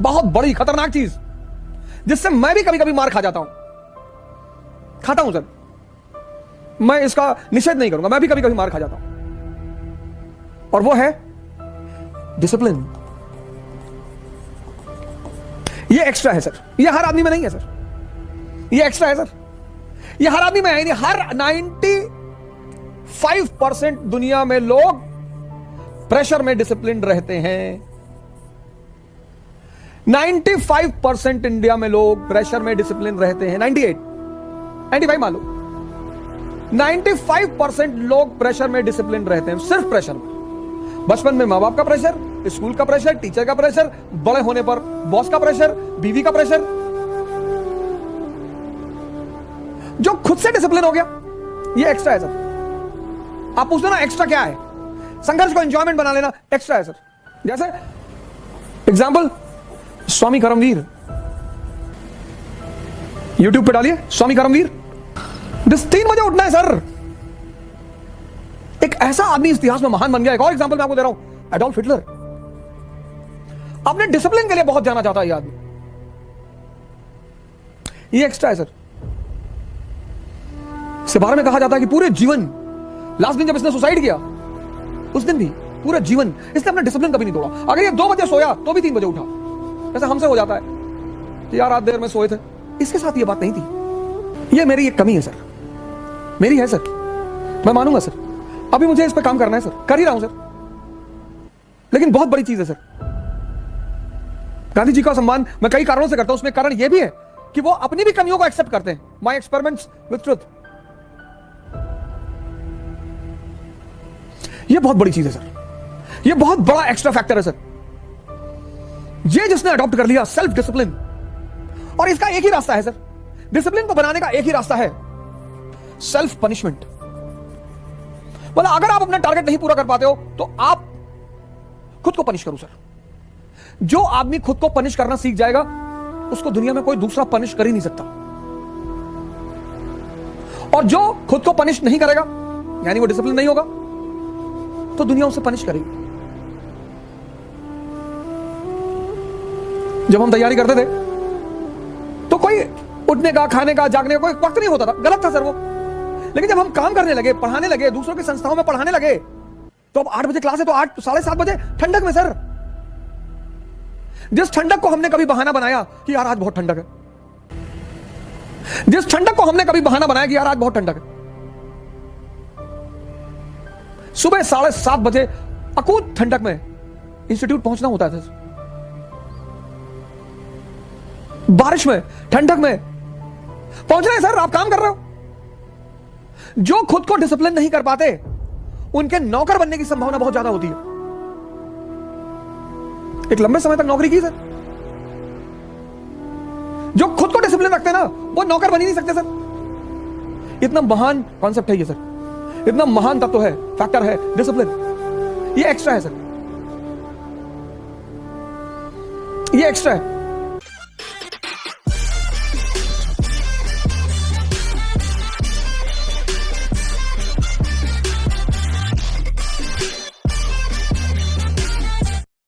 बहुत बड़ी खतरनाक चीज, जिससे मैं भी कभी कभी मार खा जाता हूं, खाता हूं सर, मैं इसका निषेध नहीं करूंगा, मैं भी कभी कभी मार खा जाता हूं, और वो है डिसिप्लिन। ये एक्स्ट्रा है सर, ये हर आदमी में नहीं है सर, ये एक्स्ट्रा है सर, ये हर आदमी में है नहीं। हर 95% दुनिया में लोग प्रेशर में डिसिप्लिन रहते हैं। 95% इंडिया में लोग प्रेशर में डिसिप्लिन रहते हैं। 95 मान लो, 95% लोग प्रेशर में डिसिप्लिन रहते हैं, सिर्फ प्रेशर में। बचपन में मां बाप का प्रेशर, स्कूल का प्रेशर, टीचर का प्रेशर, बड़े होने पर बॉस का प्रेशर, बीवी का प्रेशर। जो खुद से डिसिप्लिन हो गया, ये एक्स्ट्रा है सर। आप पूछते ना एक्स्ट्रा क्या है, संघर्ष को एंजॉयमेंट बना लेना एक्स्ट्रा है सर। जैसे एग्जांपल, स्वामी करमवीर, यूट्यूब पे डालिए स्वामी करमवीर। 3 बजे उठना है सर। एक ऐसा आदमी इस इतिहास में महान बन गया। एक और एग्जांपल मैं आपको दे रहा हूं, एडोल्फ हिटलर। अपने डिसिप्लिन के लिए बहुत जाना चाहता है ये आदमी, ये एक्स्ट्रा है सर। इसके बारे में कहा जाता है कि पूरे जीवन, लास्ट दिन जब इसने सुसाइड किया, उस दिन भी पूरे जीवन इसने अपना डिसिप्लिन कभी नहीं तोड़ा। अगर ये 2 बजे सोया तो भी 3 बजे उठा। ऐसा हमसे हो जाता है कि यार रात देर में सोए थे, इसके साथ ये बात नहीं थी। ये मेरी एक कमी है सर, मेरी है सर, मैं मानूंगा सर। अभी मुझे इस पर काम करना है सर, कर ही रहा हूं सर, लेकिन बहुत बड़ी चीज है सर। गांधी जी का सम्मान मैं कई कारणों से करता हूं, उसमें कारण यह भी है कि वो अपनी भी कमियों को एक्सेप्ट करते हैं। माई एक्सपेरिमेंट्स विद ट्रुथ, ये बहुत बड़ी चीज है सर, ये बहुत बड़ा एक्स्ट्रा फैक्टर है सर। ये जिसने अडॉप्ट कर लिया सेल्फ डिसिप्लिन, और इसका एक ही रास्ता है सर, डिसिप्लिन को बनाने का एक ही रास्ता है, सेल्फ पनिशमेंट। मतलब अगर आप अपना टारगेट नहीं पूरा कर पाते हो तो आप खुद को पनिश करो सर। जो आदमी खुद को पनिश करना सीख जाएगा, उसको दुनिया में कोई दूसरा पनिश कर ही नहीं सकता। और जो खुद को पनिश नहीं करेगा, यानी वो डिसिप्लिन नहीं होगा, तो दुनिया उसे पनिश करेगी। जब हम तैयारी करते थे तो कोई उठने का, खाने का, जागने का कोई वक्त नहीं होता था, गलत था सर वो। लेकिन जब हम काम करने लगे, पढ़ाने लगे, दूसरों की संस्थाओं में पढ़ाने लगे, तो अब 8 बजे क्लास है तो 8 साढ़े 7 बजे ठंडक में सर। जिस ठंडक को हमने कभी बहाना बनाया कि यार आज बहुत ठंडक है, जिस ठंडक को हमने कभी बहाना बनाया कि यार आज बहुत ठंडक है, सुबह 7:30 बजे अकूत ठंडक में इंस्टीट्यूट पहुंचना होता था। बारिश में, ठंडक में पहुंच रहे हैं सर, आप काम कर रहे हो। जो खुद को डिसिप्लिन नहीं कर पाते, उनके नौकर बनने की संभावना बहुत ज्यादा होती है। एक लंबे समय तक नौकरी की सर। जो खुद को डिसिप्लिन रखते हैं ना, वो नौकर बन ही नहीं सकते सर। इतना महान कॉन्सेप्ट है ये सर, इतना महान तत्व है, फैक्टर है डिसिप्लिन। ये एक्स्ट्रा है सर, ये एक्स्ट्रा है।